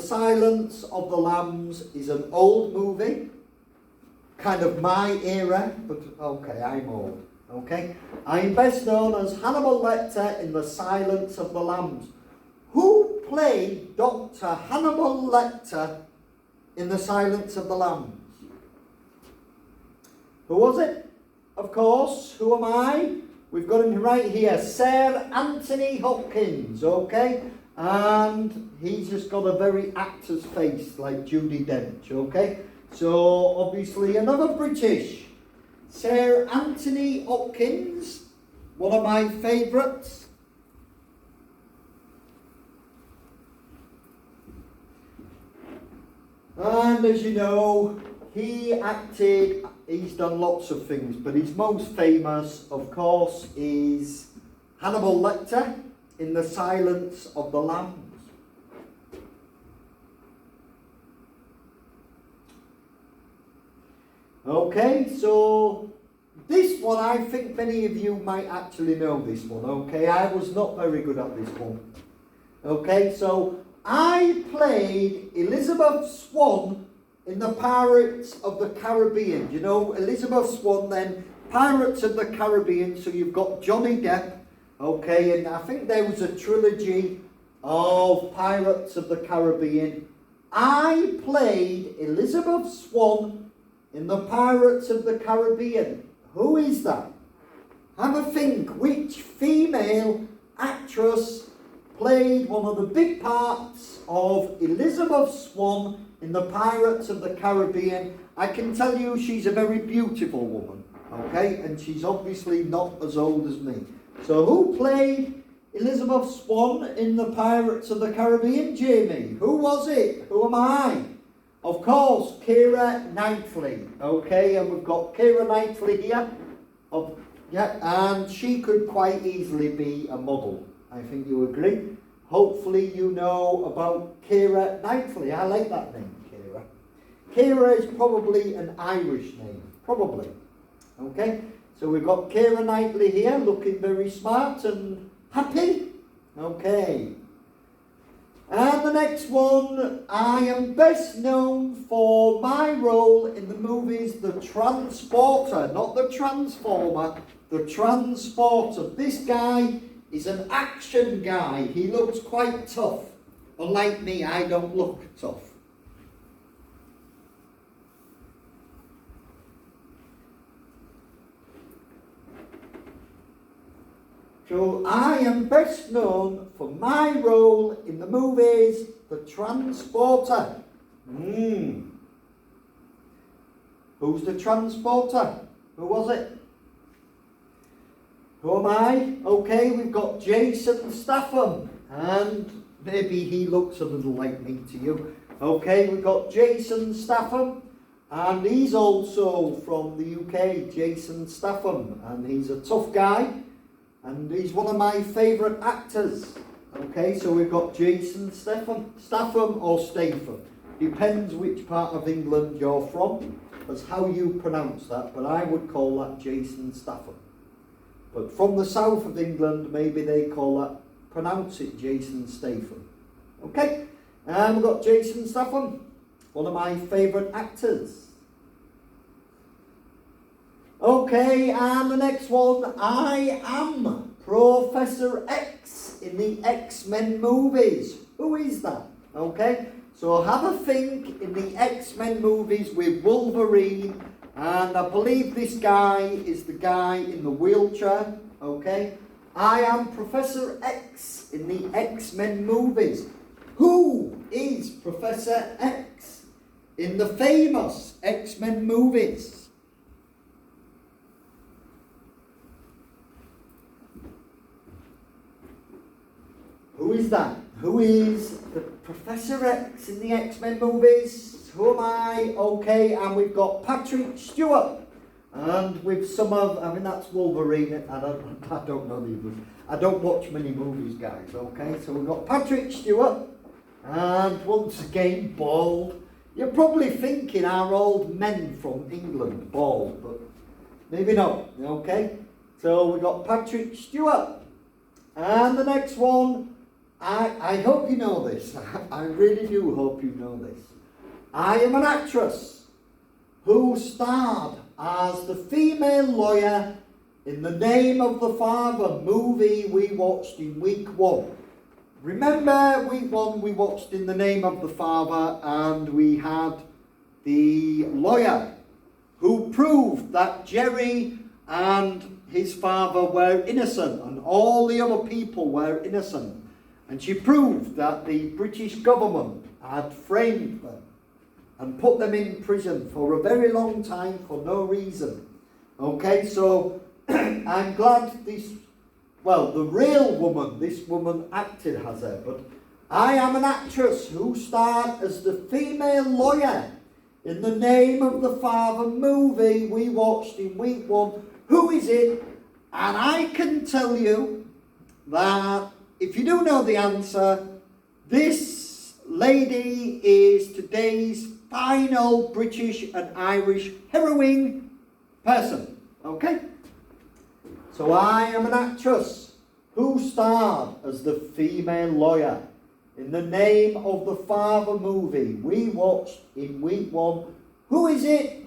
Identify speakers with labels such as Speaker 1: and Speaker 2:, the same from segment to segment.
Speaker 1: Silence of the Lambs is an old movie, kind of my era, but okay, I'm old. Okay, I'm best known as Hannibal Lecter in The Silence of the Lambs. Who played Dr. Hannibal Lecter in The Silence of the Lambs? Who was it? Of course, who am I? We've got him right here, Sir Anthony Hopkins, okay? And he's just got a very actor's face like Judi Dench, okay? So, obviously another British. Sir Anthony Hopkins, one of my favourites. And as you know, he's done lots of things, but his most famous, of course, is Hannibal Lecter in The Silence of the Lambs. Okay, so this one, I think many of you might actually know this one, okay? I was not very good at this one. Okay, so I played Elizabeth Swann in the Pirates of the Caribbean. You know, Elizabeth Swann then, Pirates of the Caribbean, so you've got Johnny Depp, okay, and I think there was a trilogy of Pirates of the Caribbean. I played Elizabeth Swann in the Pirates of the Caribbean. Who is that? Have a think, which female actress played one of the big parts of Elizabeth Swann in the Pirates of the Caribbean? I can tell you she's a very beautiful woman, okay? And she's obviously not as old as me. So who played Elizabeth Swann in the Pirates of the Caribbean, Jamie? Who was it? Who am I? Of course, Keira Knightley, okay? And we've got Keira Knightley here. And she could quite easily be a model. I think you agree. Hopefully you know about Keira Knightley. I like that name, Keira. Keira is probably an Irish name. Probably. Okay? So we've got Keira Knightley here, looking very smart and happy. Okay. And the next one, I am best known for my role in the movies The Transporter, not The Transformer, The Transporter. This guy is an action guy. He looks quite tough. Unlike me, I don't look tough. So I am best known for my role in the movies The Transporter. Who's the Transporter? Who was it? Who am I? Okay, we've got Jason Statham. And maybe he looks a little like me to you. Okay, we've got Jason Statham. And he's also from the UK, Jason Statham. And he's a tough guy. And he's one of my favourite actors. Okay, so we've got Jason Statham or Statham. Depends which part of England you're from. That's how you pronounce that. But I would call that Jason Statham. But from the south of England, maybe they pronounce it Jason Statham. Okay, and we've got Jason Statham, one of my favourite actors. Okay, and the next one, I am Professor X in the X-Men movies. Who is that? Okay, so have a think in the X-Men movies with Wolverine, and I believe this guy is the guy in the wheelchair. Okay, I am Professor X in the X-Men movies. Who is Professor X in the famous X-Men movies? Who is that? Who is the Professor X in the X-Men movies? Who am I? Okay, and we've got Patrick Stewart. And with some of, that's Wolverine. I don't know the others. I don't watch many movies, guys, okay? So we've got Patrick Stewart. And once again, bald. You're probably thinking, are old men from England bald? But maybe not, okay? So we've got Patrick Stewart. And the next one, I hope you know this. I really do hope you know this. I am an actress who starred as the female lawyer in The Name of the Father movie we watched in week 1. Remember, week 1 we watched In the Name of the Father, and we had the lawyer who proved that Jerry and his father were innocent and all the other people were innocent. And she proved that the British government had framed them and put them in prison for a very long time for no reason. Okay, so I'm glad the real woman, this woman acted as her, but I am an actress who starred as the female lawyer in The Name of the Father movie we watched in week 1. Who is it? And I can tell you that if you do know the answer, this lady is today's final British and Irish heroine person. Okay? So I am an actress who starred as the female lawyer in The Name of the Father movie we watched in week 1. Who is it?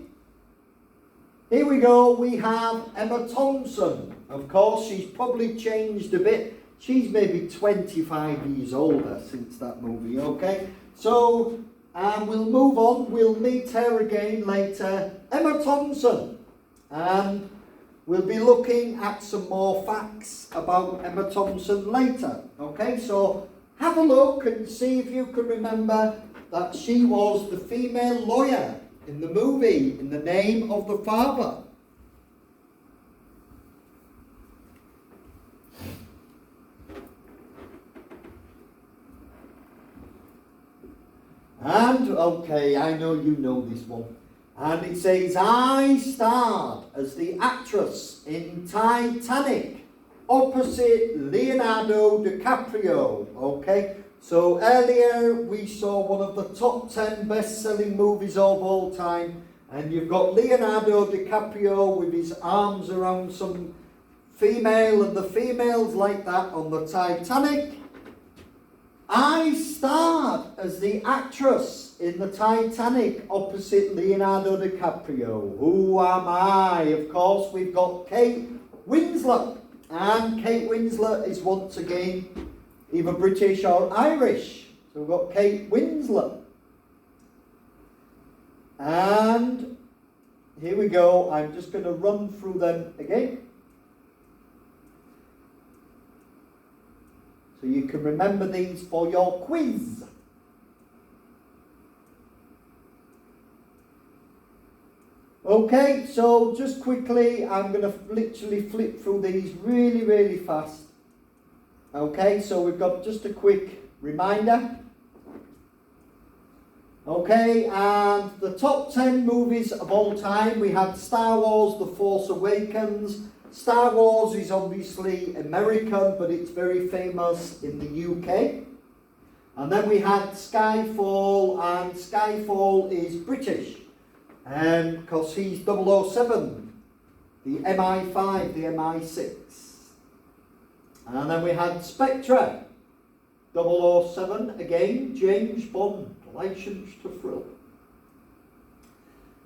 Speaker 1: Here we go. We have Emma Thompson. Of course, she's probably changed a bit. She's maybe 25 years older since that movie, okay? So, we'll move on. We'll meet her again later. Emma Thompson. And we'll be looking at some more facts about Emma Thompson later, okay? So, have a look and see if you can remember that she was the female lawyer in the movie In the Name of the Father. And, okay, I know you know this one. And it says, I starred as the actress in Titanic opposite Leonardo DiCaprio. Okay, so earlier we saw one of the top 10 best-selling movies of all time. And you've got Leonardo DiCaprio with his arms around some female, and the female's like that on the Titanic. I starred as the actress in the Titanic opposite Leonardo DiCaprio. Who am I? Of course, we've got Kate Winslet. And Kate Winslet is once again either British or Irish. So we've got Kate Winslet. And here we go. I'm just going to run through them again, so you can remember these for your quiz. Okay, so just quickly, I'm going to literally flip through these really, really fast. Okay, so we've got just a quick reminder. Okay, and the top 10 movies of all time, we had Star Wars, The Force Awakens. Star Wars is obviously American, but it's very famous in the UK. And then we had Skyfall, and Skyfall is British, because he's 007, the MI5, the MI6. And then we had Spectre, 007, again, James Bond, License to Thrill.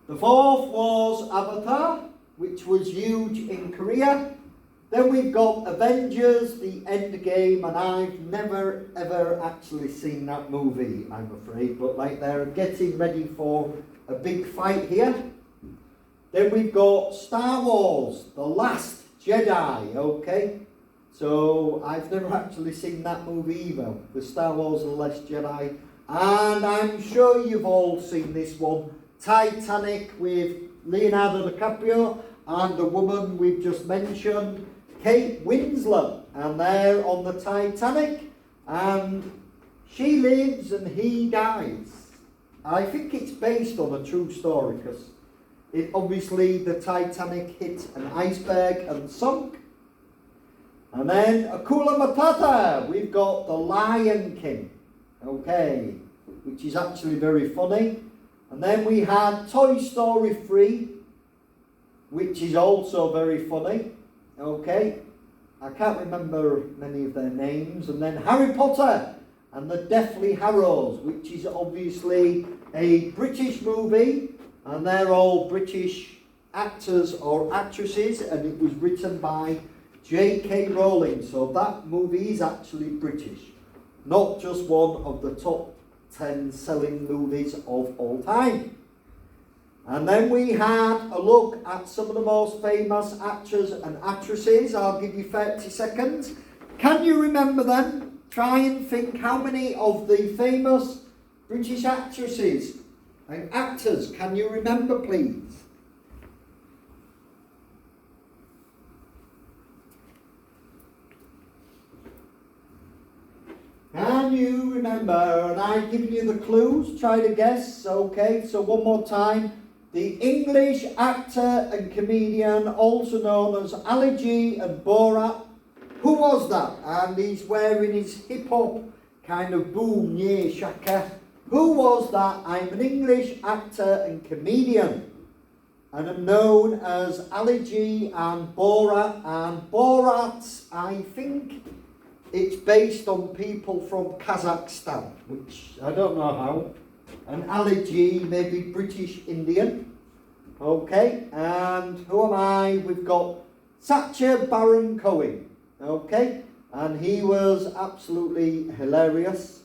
Speaker 1: The fourth was Avatar, which was huge in Korea. Then we've got Avengers, the Endgame, and I've never ever actually seen that movie, I'm afraid, but like they're getting ready for a big fight here. Then we've got Star Wars, The Last Jedi, okay? So I've never actually seen that movie either, the Star Wars, The Last Jedi. And I'm sure you've all seen this one, Titanic, with Leonardo DiCaprio and the woman we've just mentioned, Kate Winslet, and they're on the Titanic, and she lives and he dies. I think it's based on a true story, because obviously the Titanic hit an iceberg and sunk. And then Hakuna Matata, we've got The Lion King, okay, which is actually very funny. And then we had Toy Story 3, which is also very funny, okay. I can't remember many of their names. And then Harry Potter and the Deathly Hallows, which is obviously a British movie, and they're all British actors or actresses, and it was written by J.K. Rowling. So that movie is actually British, not just one of the top 10 selling movies of all time. And then we had a look at some of the most famous actors and actresses. I'll give you 30 seconds. Can you remember them? Try and think how many of the famous British actresses and actors can you remember, please? Can you remember? And I've given you the clues. Try to guess. Okay, so one more time. The English actor and comedian, also known as Ali G and Borat. Who was that? And he's wearing his hip-hop kind of boom, yeah, shaka. Who was that? I'm an English actor and comedian. And I'm known as Ali G and Borat. And Borat, I think it's based on people from Kazakhstan, which I don't know how. And Ali G, maybe British Indian. Okay, and who am I? We've got Sacha Baron Cohen. Okay, and he was absolutely hilarious.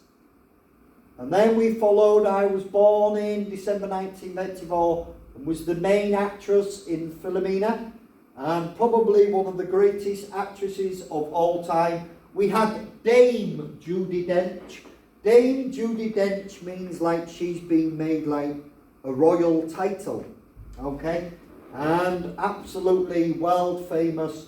Speaker 1: And then we followed, I was born in December 1984 and was the main actress in Philomena, and probably one of the greatest actresses of all time. We had Dame Judi Dench. Dame Judi Dench means like she's been made like a royal title, okay? And absolutely world famous